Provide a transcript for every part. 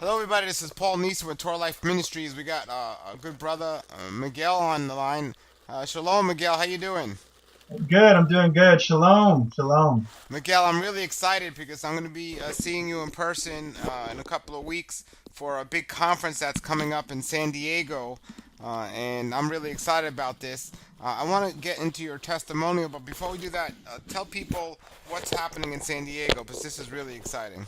Hello, everybody. This is Paul Neeson with Torah Life Ministries. We got a good brother, Miguel, on the line. Shalom, Miguel. How you doing? Good, I'm doing good. Shalom, shalom. Miguel, I'm really excited because I'm going to be seeing you in person in a couple of weeks for a big conference that's coming up in San Diego, and I'm really excited about this. I want to get into your testimonial, but before we do that, tell people what's happening in San Diego because this is really exciting.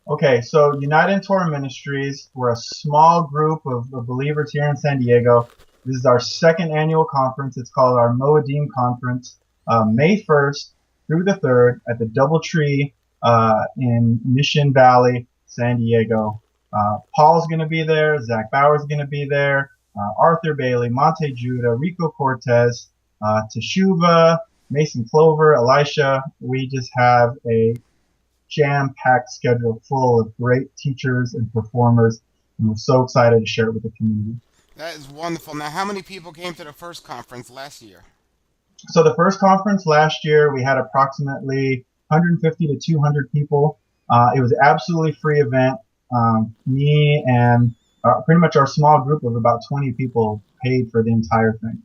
Okay, so United Torah Ministries, we're a small group of believers here in San Diego. This is our second annual conference. It's called our Moedim Conference, May 1st through the 3rd at the Doubletree in Mission Valley, San Diego. Paul's going to be there. Zach Bauer's going to be there. Arthur Bailey, Monte Judah, Rico Cortez, Teshuva, Mason Clover, Elisha. We just have a jam-packed schedule full of great teachers and performers, and we're so excited to share it with the community. That is wonderful. Now, how many people came to the first conference last year? So the first conference last year, we had approximately 150 to 200 people. It was an absolutely free event. Me and pretty much our small group of about 20 people paid for the entire thing.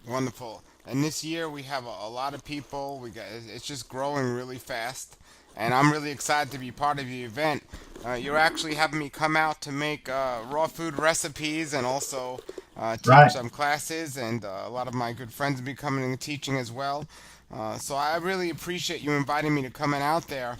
Wonderful. And this year we have a lot of people. It's just growing really fast, and I'm really excited to be part of the event. You're actually having me come out to make raw food recipes and also teach Right. some classes, and a lot of my good friends will be coming and teaching as well. So I really appreciate you inviting me to come in out there.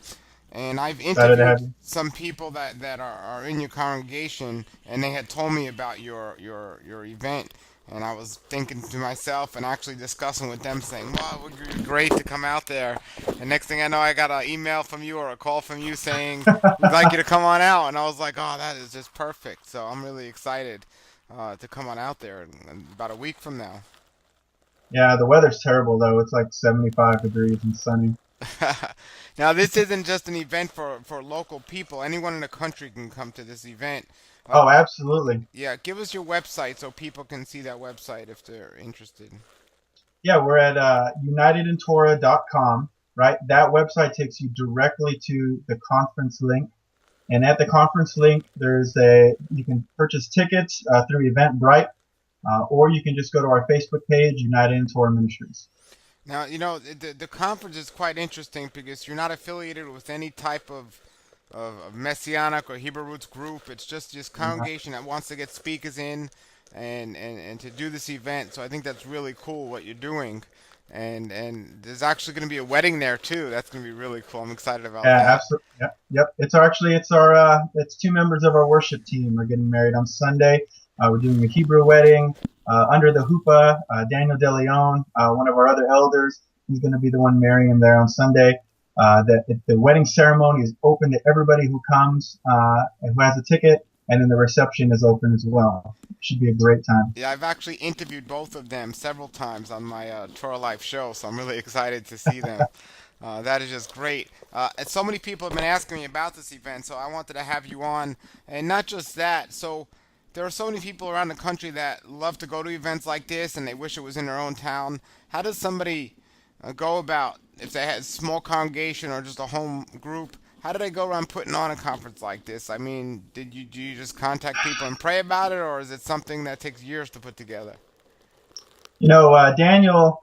And I've Excited to interviewed have you. some people that are in your congregation, and they had told me about your event. And I was thinking to myself and actually discussing with them, saying, "Wow, it would be great to come out there." And next thing I know, I got an email from you or a call from you saying we'd like you to come on out. And I was like, "Oh, that is just perfect." So I'm really excited to come on out there in about a week from now. Yeah, the weather's terrible though. It's like 75 degrees and sunny. Now, this isn't just an event for local people. Anyone in the country can come to this event. Uh, Oh, absolutely. yeah, give us your website so people can see that website if they're interested. Yeah, we're at unitedintorah.com, right? That website takes you directly to the conference link. And at the conference link, you can purchase tickets through Eventbrite, or you can just go to our Facebook page, United in Torah Ministries. Now, the conference is quite interesting because you're not affiliated with any type of Messianic or Hebrew roots group. It's just this Yeah, congregation that wants to get speakers in and to do this event. So I think that's really cool what you're doing. And there's actually going to be a wedding there too. That's going to be really cool. I'm excited about yeah, that. absolutely. Yep, yep. It's two members of our worship team are getting married on Sunday. We're doing a Hebrew wedding under the huppah. Daniel De Leon, one of our other elders, he's going to be the one marrying him there on Sunday. The wedding ceremony is open to everybody who comes and who has a ticket, and then the reception is open as well. Should be a great time. Yeah, I've actually interviewed both of them several times on my Torah Life show, so I'm really excited to see them. That is just great. And so many people have been asking me about this event, so I wanted to have you on. And not just that, so there are so many people around the country that love to go to events like this and they wish it was in their own town. How does somebody go about, if they had a small congregation or just a home group, how do they go around putting on a conference like this? I mean, do you just contact people and pray about it, or is it something that takes years to put together? Daniel,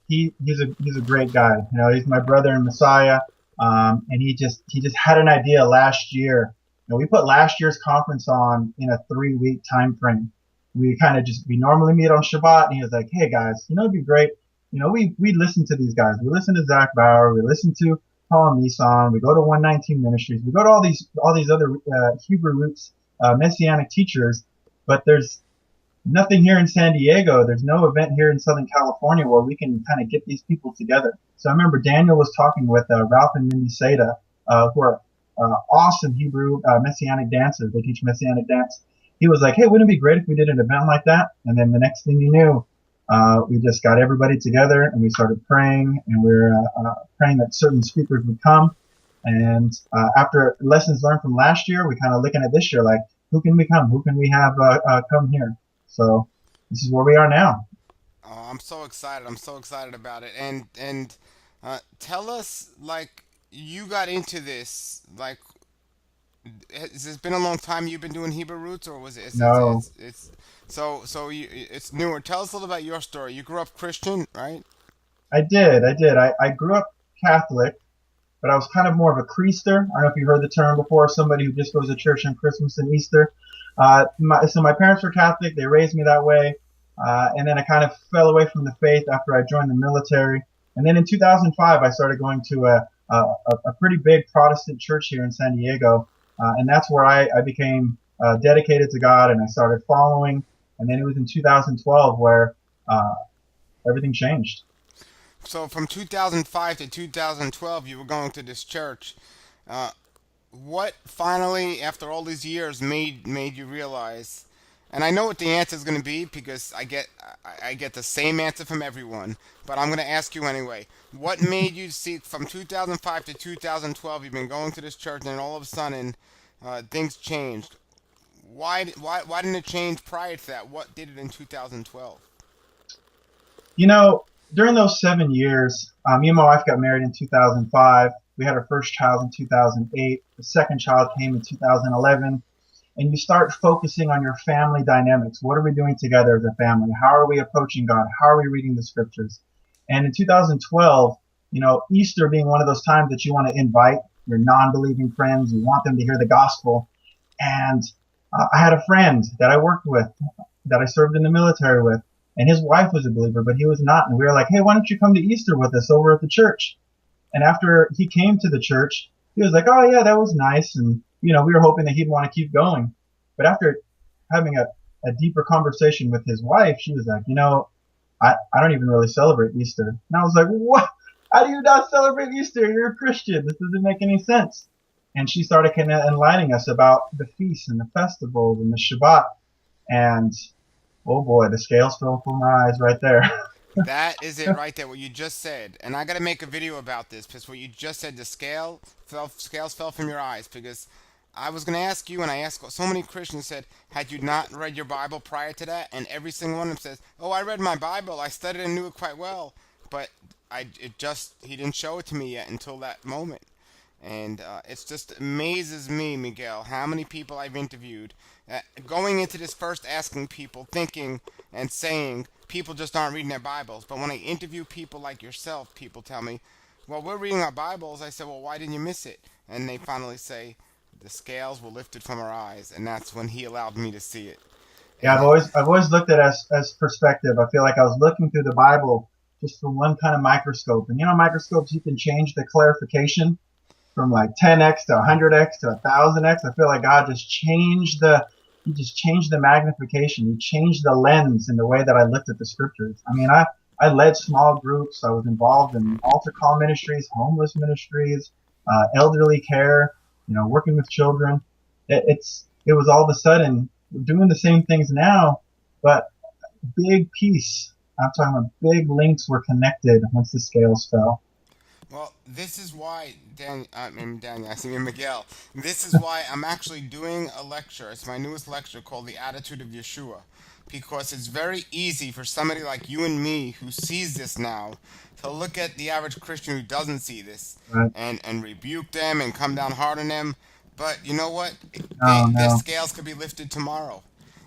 he's a great guy. He's my brother in Messiah, and he just had an idea last year. We put last year's conference on in a 3 week time frame. We normally meet on Shabbat, and he was like, "Hey guys, it'd be great. We listen to these guys. We listen to Zach Bauer. We listen to Paul Nissan. We go to 119 Ministries. We go to all these other Hebrew roots messianic teachers, but there's nothing here in San Diego. There's no event here in Southern California where we can kind of get these people together." So I remember Daniel was talking with Ralph and Mindy Seda, who are awesome Hebrew Messianic dancers. They teach Messianic dance. He was like, "Hey, wouldn't it be great if we did an event like that?" And then the next thing you knew, we just got everybody together and we started praying, and we are praying that certain speakers would come. And after lessons learned from last year, we kind of looking at this year like, who can we come? Who can we have come here? So this is where we are now. Oh, I'm so excited! I'm so excited about it. And tell us, like, you got into this, like, has it been a long time you've been doing Hebrew roots, or was it? No, It's newer. Tell us a little about your story. You grew up Christian, right? I grew up Catholic, but I was kind of more of a creaster. I don't know if you heard the term before, somebody who just goes to church on Christmas and Easter. So my parents were Catholic. They raised me that way. And then I kind of fell away from the faith after I joined the military. And then in 2005, I started going to a pretty big Protestant church here in San Diego. And that's where I became dedicated to God and I started following. And then it was in 2012 where uh, everything changed. So from 2005 to 2012, you were going to this church. Uh, what finally, after all these years, made you realize? And I know what the answer is going to be because I get the same answer from everyone. But I'm going to ask you anyway. What made you see from 2005 to 2012? You've been going to this church, and then all of a sudden, things changed. Why didn't it change prior to that? What did it in 2012? You know, during those 7 years, me and my wife got married in 2005. We had our first child in 2008. The second child came in 2011. And you start focusing on your family dynamics. What are we doing together as a family? How are we approaching God? How are we reading the scriptures? And in 2012, Easter being one of those times that you want to invite your non-believing friends, you want them to hear the gospel. And I had a friend that I worked with, that I served in the military with, and his wife was a believer, but he was not. And we were like, hey, why don't you come to Easter with us over at the church? And after he came to the church, he was like, oh, yeah, that was nice. And, we were hoping that he'd want to keep going. But after having a deeper conversation with his wife, she was like, I don't even really celebrate Easter. And I was like, what? How do you not celebrate Easter? You're a Christian. This doesn't make any sense. And she started kind of enlightening us about the feasts and the festivals and the Shabbat. And oh boy, the scales fell from my eyes right there. That is it right there, what you just said. And I got to make a video about this because what you just said, scales fell from your eyes. Because I was going to ask you, and I asked so many Christians said, had you not read your Bible prior to that? And every single one of them says, oh, I read my Bible. I studied and knew it quite well. But he didn't show it to me yet until that moment. And it just amazes me, Miguel, how many people I've interviewed. Going into this first asking people, thinking and saying people just aren't reading their Bibles. But when I interview people like yourself, people tell me, well, we're reading our Bibles. I said, well, why didn't you miss it? And they finally say, the scales were lifted from our eyes. And that's when he allowed me to see it. Yeah, And I've always looked at it as perspective. I feel like I was looking through the Bible just from one kind of microscope. And microscopes, you can change the clarification from like 10x to 100x to 1000x. I feel like God just he just changed the magnification. He changed the lens in the way that I looked at the scriptures. I mean, I led small groups. I was involved in altar call ministries, homeless ministries, elderly care, working with children. It was all of a sudden we're doing the same things now, but big piece. I'm talking about big links were connected once the scales fell. well, this is why, Daniel, I mean Miguel. This is why I'm actually doing a lecture. It's my newest lecture called The Attitude of Yeshua. Because it's very easy for somebody like you and me who sees this now to look at the average Christian who doesn't see this Right? and rebuke them and come down hard on them. But you know what? Oh Their no, scales could be lifted tomorrow.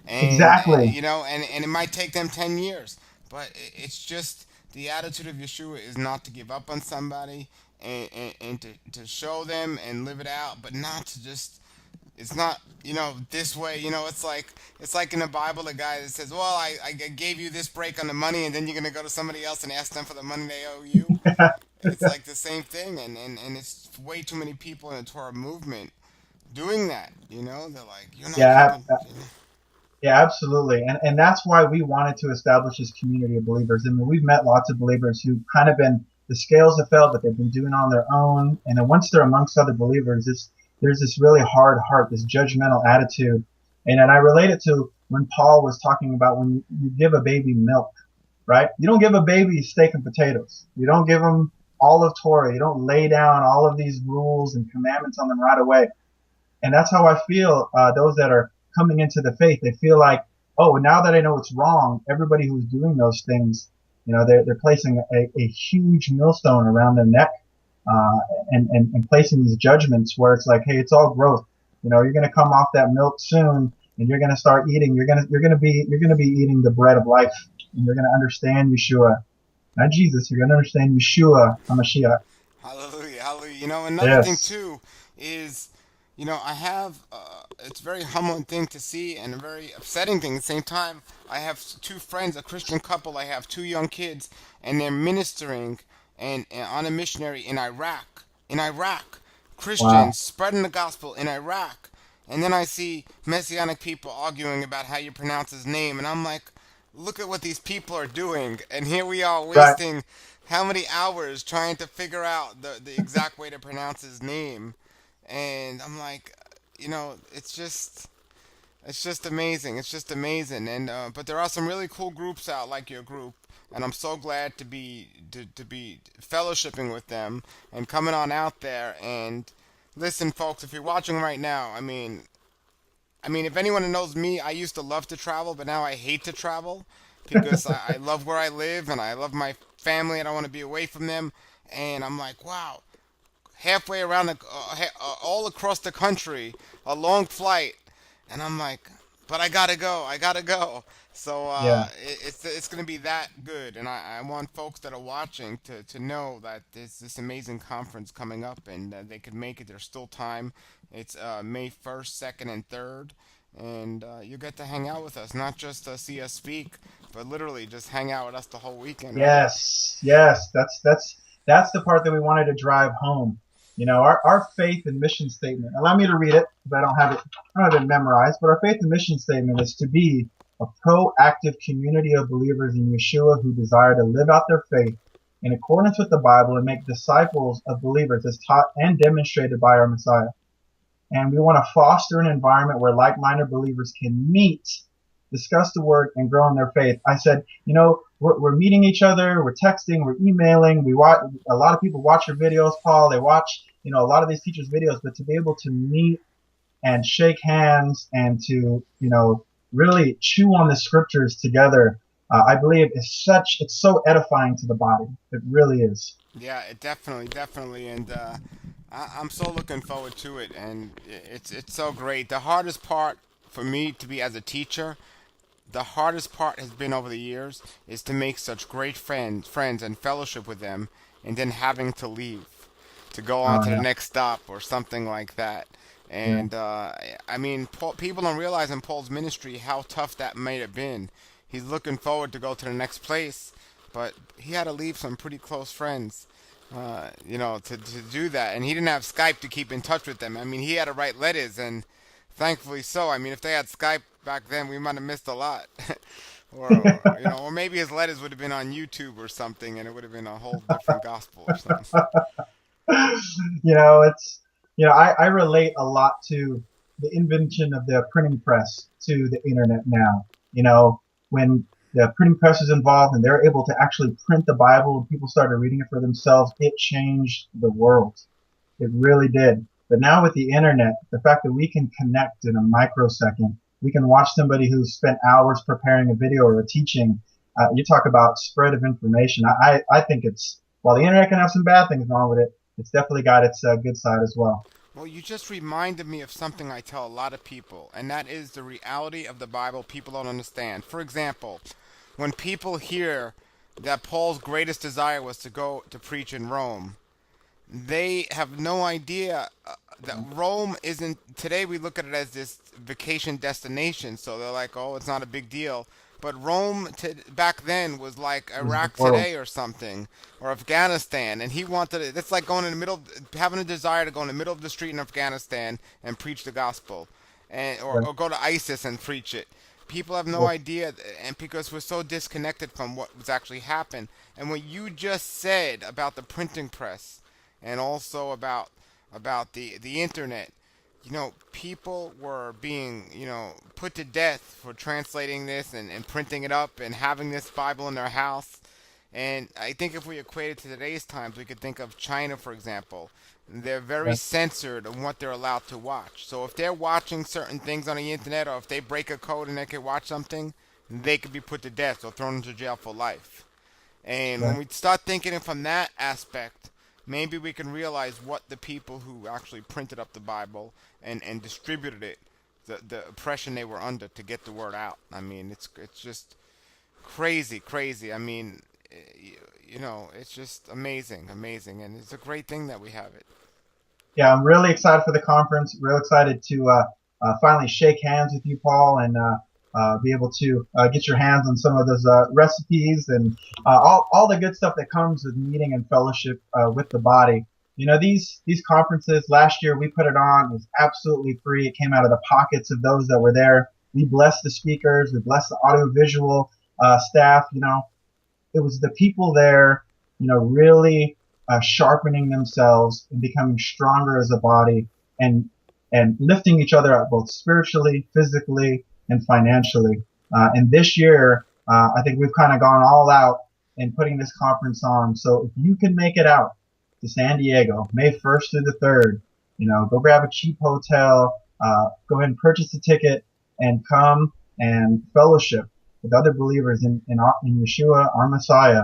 And, exactly. and it might take them 10 years. But it's just the attitude of Yeshua is not to give up on somebody and to show them and live it out, but not to just it's not this way. It's like in the Bible, the guy that says, well, I gave you this break on the money, and then you're going to go to somebody else and ask them for the money they owe you. It's like the same thing, and it's way too many people in the Torah movement doing that. They're like, you're not Yeah, giving. yeah, absolutely. And that's why we wanted to establish this community of believers. I mean, we've met lots of believers who kind of been, the scales have fell, but they've been doing it on their own. And then once they're amongst other believers, there's this really hard heart, this judgmental attitude. And I relate it to when Paul was talking about when you give a baby milk, right? You don't give a baby steak and potatoes. You don't give them all of Torah. You don't lay down all of these rules and commandments on them right away. And that's how I feel. Those that are coming into the faith, they feel like, oh, now that I know it's wrong, everybody who's doing those things, they're placing a huge millstone around their neck, and placing these judgments where it's like, hey, it's all growth. You're going to come off that milk soon, and you're going to start eating. You're going to be eating the bread of life, and you're going to understand Yeshua, not Jesus. You're going to understand Yeshua HaMashiach. Hallelujah, hallelujah. Another thing Yes. too is, I have, it's a very humbling thing to see and a very upsetting thing at the same time. I have two friends, a Christian couple. I have two young kids, and they're ministering and on a missionary in Iraq. In Iraq, Wow. Christians spreading the gospel in Iraq. And then I see Messianic people arguing about how you pronounce his name, and I'm like, look at what these people are doing, and here we are Right. wasting how many hours trying to figure out the exact way to pronounce his name. And I'm like, it's just amazing. It's just amazing. And but there are some really cool groups out like your group, and I'm so glad to be fellowshipping with them and coming on out there. And listen, folks, if you're watching right now, I mean, if anyone knows me, I used to love to travel, but now I hate to travel because I love where I live and I love my family and I want to be away from them. And I'm like, wow, halfway around all across the country, a long flight, and I'm like, but I gotta go, I gotta go. So Yeah. it's gonna be that good, and I want folks that are watching to know that there's this amazing conference coming up, and they could make it. There's still time. It's May 1st, 2nd, and 3rd, and you get to hang out with us, not just see us speak, but literally just hang out with us the whole weekend, right? Yes, yes, that's the part that we wanted to drive home. Our faith and mission statement. Allow me to read it because I don't have it memorized. But our faith and mission statement is to be a proactive community of believers in Yeshua who desire to live out their faith in accordance with the Bible and make disciples of believers as taught and demonstrated by our Messiah. And we want to foster an environment where like-minded believers can meet, discuss the word, and grow in their faith. I said, we're meeting each other, we're texting, we're emailing. We watch a lot of people watch your videos, Paul. They watch, a lot of these teachers' videos, but to be able to meet and shake hands and to, really chew on the scriptures together, I believe it's so edifying to the body. It really is. Yeah, it definitely, and I'm so looking forward to it, and it's so great. The hardest part for me to be as a teacher, the hardest part has been over the years is to make such great friends and fellowship with them, and then having to leave to go on Oh to the yeah, next stop or something like that. yeah, And I mean, people don't realize in Paul's ministry how tough that might have been. He's looking forward to go to the next place, but he had to leave some pretty close friends, to do that. And he didn't have Skype to keep in touch with them. I mean, he had to write letters, and thankfully so. I mean, if they had Skype back then, we might have missed a lot. Or maybe his letters would have been on YouTube or something, and it would have been a whole different gospel or something. it's I relate a lot to the invention of the printing press to the internet now. When the printing press is involved and they're able to actually print the Bible and people started reading it for themselves, it changed the world. It really did. But now with the internet, the fact that we can connect in a microsecond, we can watch somebody who spent hours preparing a video or a teaching. You talk about spread of information. I think while the internet can have some bad things wrong with it, it's definitely got its good side as well. Well, you just reminded me of something I tell a lot of people, and that is the reality of the Bible people don't understand. For example, when people hear that Paul's greatest desire was to go to preach in Rome, they have no idea that Rome isn't. Today we look at it as this vacation destination, so they're like, oh, it's not a big deal. But Rome back then was like It was the Iraq world. today or something, or Afghanistan, and he wanted it. It's like going in the middle, having a desire to go in the middle of the street in Afghanistan and preach the gospel, and or, Right. or go to ISIS and preach it. People have no Well, idea, and because we're so disconnected from what was actually happened. And what you just said about the printing press, and also about the internet, people were being, put to death for translating this and printing it up and having this Bible in their house. And I think if we equate it to today's times, we could think of China, for example. They're very yeah, censored on what they're allowed to watch. So if they're watching certain things on the internet, or if they break a code and they can watch something, they could be put to death or thrown into jail for life. And when right. we start thinking it from that aspect, maybe we can realize what the people who actually printed up the Bible and distributed it, the oppression they were under, to get the word out. I mean, it's just crazy, crazy. I mean, it's just amazing, amazing, and it's a great thing that we have it. Yeah, I'm really excited for the conference. Real excited to finally shake hands with you, Paul, and be able to get your hands on some of those recipes and all the good stuff that comes with meeting and fellowship with the body. You know, these conferences last year we put it on. It was absolutely free. It came out of the pockets of those that were there. We blessed the speakers. We blessed the audiovisual staff. You know, it was the people there, really sharpening themselves and becoming stronger as a body and lifting each other up both spiritually, physically, and financially. And this year, I think we've kind of gone all out in putting this conference on. So if you can make it out to San Diego, May 1st through the 3rd, go grab a cheap hotel, go ahead and purchase a ticket and come and fellowship with other believers in Yeshua, our Messiah.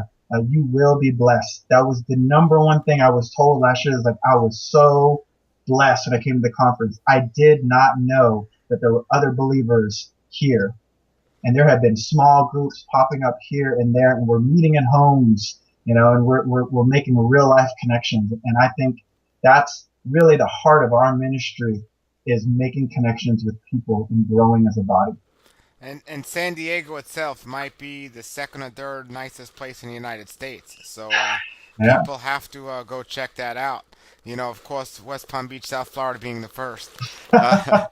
You will be blessed. That was the number one thing I was told last year. Is like I was so blessed when I came to the conference. I did not know that there were other believers here, and there have been small groups popping up here and there, and we're meeting in homes, and we're making real life connections. And I think that's really the heart of our ministry, is making connections with people and growing as a body. And San Diego itself might be the second or third nicest place in the United States. So Yeah. people have to go check that out. Of course, West Palm Beach, South Florida being the first. Uh,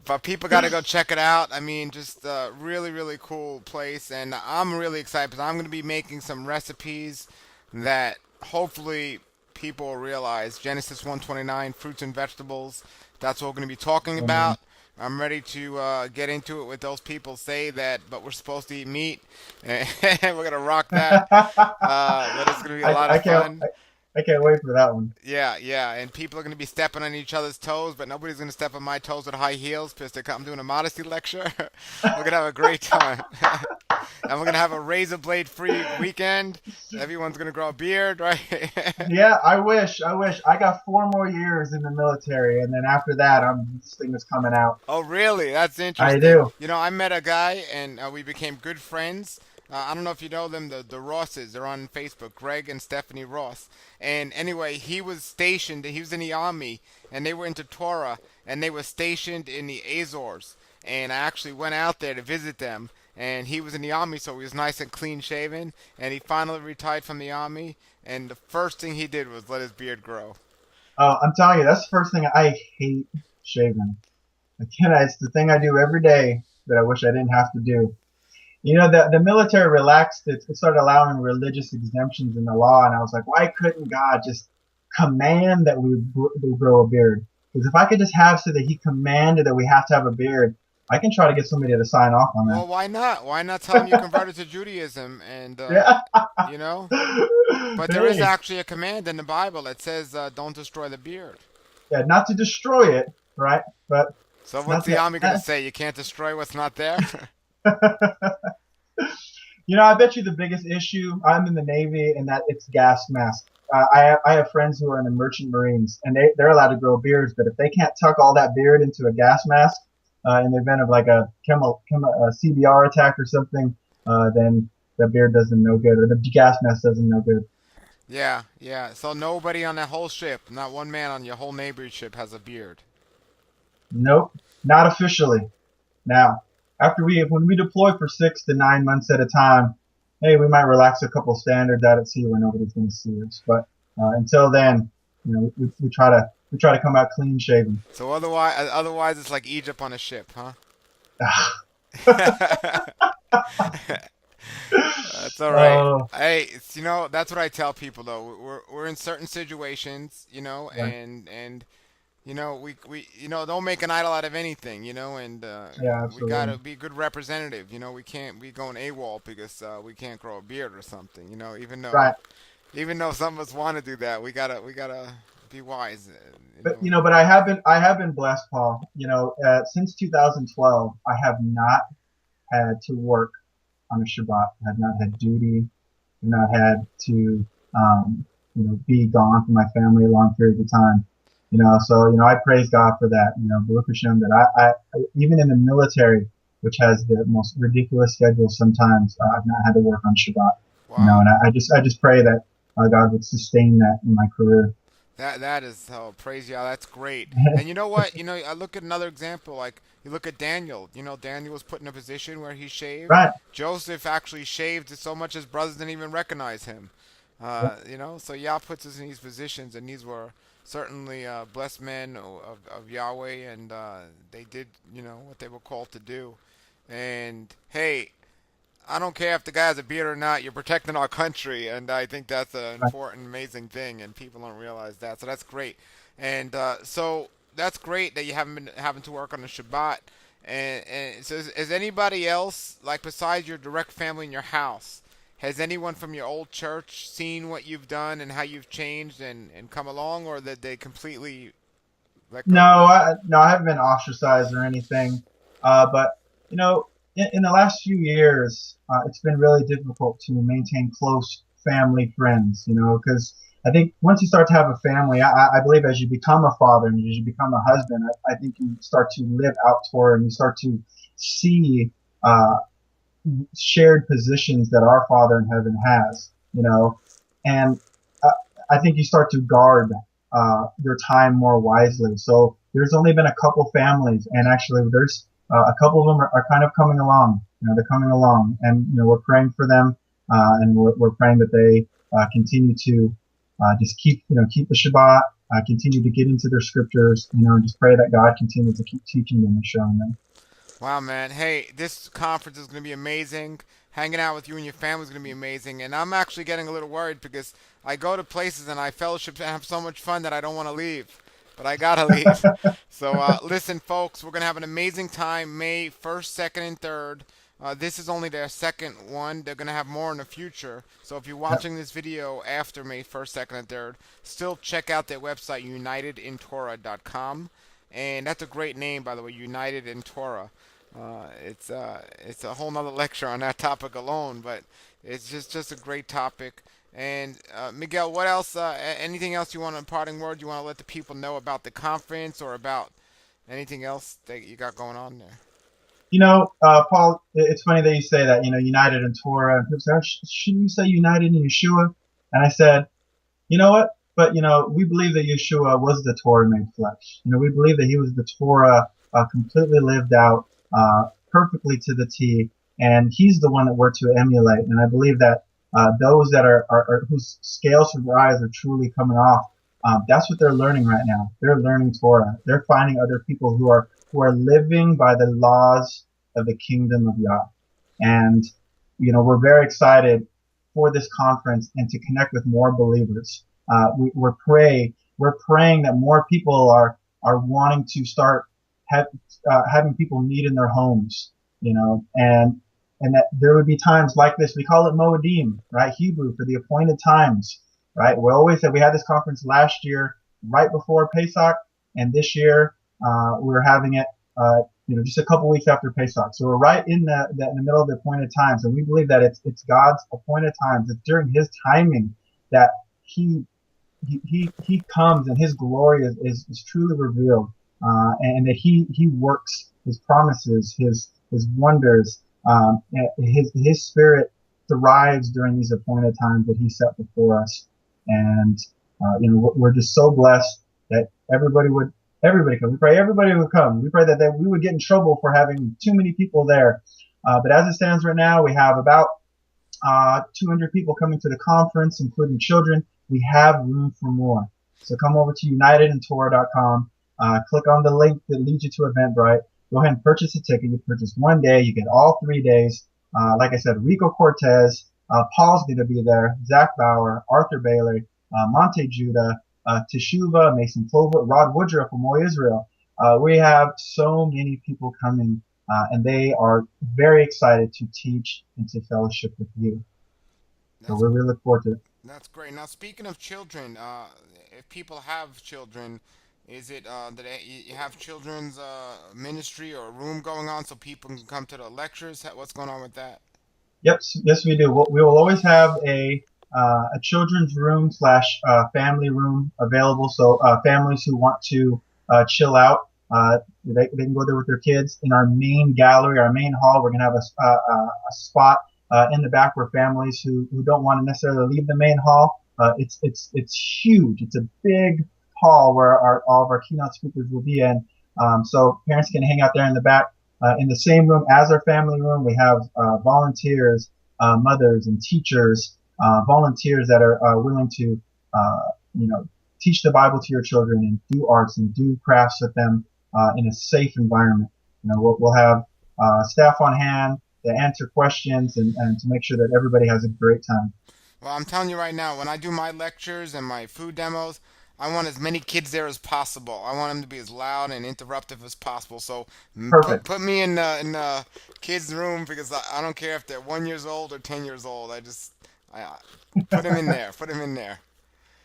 but people got to go check it out. I mean, just really, really cool place. And I'm really excited because I'm going to be making some recipes that hopefully people will realize. Genesis 129, fruits and vegetables. That's what we're going to be talking Amen. about. I'm ready to get into it with those people say that, but we're supposed to eat meat, and we're gonna rock that. But it's gonna be a lot of I can't fun. I can't wait for that one. Yeah, yeah, and people are gonna be stepping on each other's toes, but nobody's gonna step on my toes with high heels because I'm doing a modesty lecture. We're gonna have a great time, and we're gonna have a razor blade free weekend. Everyone's gonna grow a beard, right? Yeah, I wish. I got 4 more years in the military, and then after that, this thing is coming out. Oh, really? That's I interesting. do. I met a guy and we became good friends. I don't know if you know them, the Rosses. They're on Facebook, Greg and Stephanie Ross. And anyway, he was stationed, he was in the army, and they were into Torah, and they were stationed in the Azores. And I actually went out there to visit them. And he was in the army, so he was nice and clean shaven. And he finally retired from the army. And the first thing he did was let his beard grow. I'm telling you, that's the first thing. I hate shaving. It's the thing I do every day that I wish I didn't have to do. The military relaxed. It started allowing religious exemptions in the law, and I was like, why couldn't God just command that we grow a beard? Because if I could just have so that He commanded that we have to have a beard, I can try to get somebody to sign off on Well, why not? Why not tell him you converted to Judaism and that. you know? Yeah. But there is Hey, actually a command in the Bible that says don't destroy the beard. yeah, not to destroy it, right? But So it's what's not the army gonna that. say? You can't destroy what's not there? I bet you the biggest issue. I'm in the Navy, and that it's gas mask. I have friends who are in the Merchant Marines, and they're allowed to grow beards, but if they can't tuck all that beard into a gas mask, in the event of like a CBR attack or something, then the beard doesn't no good, or the gas mask doesn't no good. Yeah, yeah. So nobody on that whole ship, not one man on your whole Navy ship has a beard. Nope, not officially. Now, when we deploy for 6 to 9 months at a time, hey, we might relax a couple standards out at sea where nobody's going to see us. But until then, we try to come out clean shaven. So otherwise it's like Egypt on a ship, huh? That's all right. Oh, Hey, that's what I tell people though. We're in certain situations, yeah, we don't make an idol out of anything, and yeah, we gotta absolutely. be a good representative. We can't be going AWOL because we can't grow a beard or something. Right. Even though some of us want to do that, we gotta be wise. But I have been blessed, Paul. Since 2012, I have not had to work on a Shabbat. I have not had duty. I've not had to, be gone from my family a long period of time. So I praise God for that. Baruch Hashem, that even in the military, which has the most ridiculous schedules sometimes, I've not had to work on Shabbat. Wow. And I just pray that God would sustain that in my career. That is, oh, praise Yah. That's great. And you know what? I look at another example. Like you look at Daniel. Daniel was put in a position where he shaved. Right. Joseph actually shaved so much his brothers didn't even recognize him. So Yah puts us in these positions, and these were certainly blessed men of Yahweh, and they did what they were called to do. And hey, I don't care if the guy has a beard or not. You're protecting our country, and I think that's an Right. important, amazing thing, and people don't realize that. So that's great, and so that's great that you haven't been having to work on the Shabbat. And so, is anybody else, like besides your direct family in your house, has anyone from your old church seen what you've done and how you've changed and come along, or that they completely let No, go of you? I haven't been ostracized or anything. But you know, in the last few years, it's been really difficult to maintain close family friends. Because I think once you start to have a family, I believe as you become a father and as you become a husband, I think you start to live out Torah and you start to see uh, shared positions that our Father in heaven has. And uh, I think you start to guard your time more wisely. So there's only been a couple families, and actually there's a couple of them are kind of coming along. They're coming along, and we're praying for them, and we're praying that they continue to just keep the Shabbat, continue to get into their scriptures, and just pray that God continues to keep teaching them and showing them. Wow, man. Hey, this conference is going to be amazing. Hanging out with you and your family is going to be amazing. And I'm actually getting a little worried because I go to places and I fellowship and have so much fun that I don't want to leave. But I got to leave. So, listen, folks, we're going to have an amazing time May 1st, 2nd, and 3rd. This is only their second one. They're going to have more in the future. So if you're Yep. watching this video after May 1st, 2nd, and 3rd, still check out their website, unitedintorah.com. And that's a great name, by the way, United in Torah. It's a whole nother lecture on that topic alone, but it's just a great topic. And Miguel, what else? Anything else you want a parting word? You want to let the people know about the conference or about anything else that you got going on there? Paul, it's funny that you say that, united in Torah. And people say, "Oh, shouldn't you say united in Yeshua?" And I said, you know what? But, we believe that Yeshua was the Torah made flesh. We believe that he was the Torah completely lived out, perfectly to the T. And he's the one that we're to emulate. And I believe that those that are whose scales of rise are truly coming off, that's what they're learning right now. They're learning Torah. They're finding other people who are living by the laws of the kingdom of Yah. And, we're very excited for this conference and to connect with more believers. We're praying that more people are wanting to start having people meet in their homes, and that there would be times like this. We call it Moedim, right? Hebrew for the appointed times, right? We always said we had this conference last year right before Pesach, and this year we're having it, just a couple weeks after Pesach. So we're right in the middle of the appointed times, and we believe that it's God's appointed times. It's during His timing that He he comes and his glory is truly revealed, and that he works his promises, his wonders, his spirit thrives during these appointed times that he set before us. And we're just so blessed that everybody come. We pray everybody would come. We pray that we would get in trouble for having too many people there. But as it stands right now, we have about 200 people coming to the conference, including children. We have room for more. So come over to unitedintorah.com. Click on the link that leads you to Eventbrite. Go ahead and purchase a ticket. You purchase 1 day, you get all 3 days. Like I said, Rico Cortez, Paul's going to be there, Zach Bauer, Arthur Bailey, Monte Judah, Teshuva, Mason Clover, Rod Woodruff from Moy Israel. We have so many people coming, and they are very excited to teach and to fellowship with you. So That's we really look forward to it. that's great. Now, speaking of children, if people have children, is it that you have children's ministry or room going on so people can come to the lectures? What's going on with that? Yep, yes, we do. We will always have a children's room slash family room available. So families who want to chill out, they can go there with their kids. In our main gallery, our main hall, we're gonna have a spot in the back where families who don't want to necessarily leave the main hall. It's huge. It's a big hall where all of our keynote speakers will be in. So parents can hang out there in the back. In the same room as our family room, we have volunteers, mothers and teachers, volunteers that are willing to, you know, teach the Bible to your children and do arts and do crafts with them in a safe environment. We'll have staff on hand to answer questions and to make sure that everybody has a great time. Well, I'm telling you right now, when I do my lectures and my food demos, I want as many kids there as possible. I want them to be as loud and interruptive as possible. So Perfect. put me in kids' room because I don't care if they're 1 years old or 10 years old. I put them in there. Put them in there.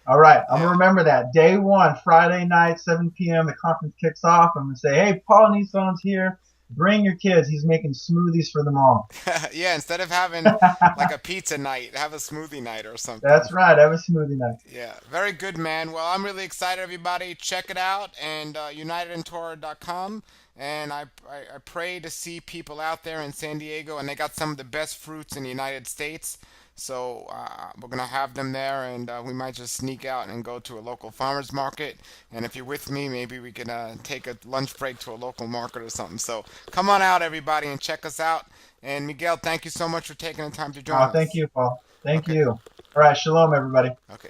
All right, I'm gonna Yeah. remember that. Day one, Friday night, 7 p.m. The conference kicks off. I'm gonna say, "Hey, Paul Nison's here. Bring your kids. He's making smoothies for them all." Yeah, instead of having like a pizza night, have a smoothie night or something. That's right. Have a smoothie night. Yeah, very good, man. Well, I'm really excited, everybody. Check it out and unitedintorah.com. And I pray to see people out there in San Diego, and they got some of the best fruits in the United States. So we're gonna have them there, and we might just sneak out and go to a local farmers market. And if you're with me, maybe we can take a lunch break to a local market or something. So come on out, everybody, and check us out. And Miguel, thank you so much for taking the time to join Thank us. you, Paul. Thank Okay, you. All right, shalom, everybody. okay.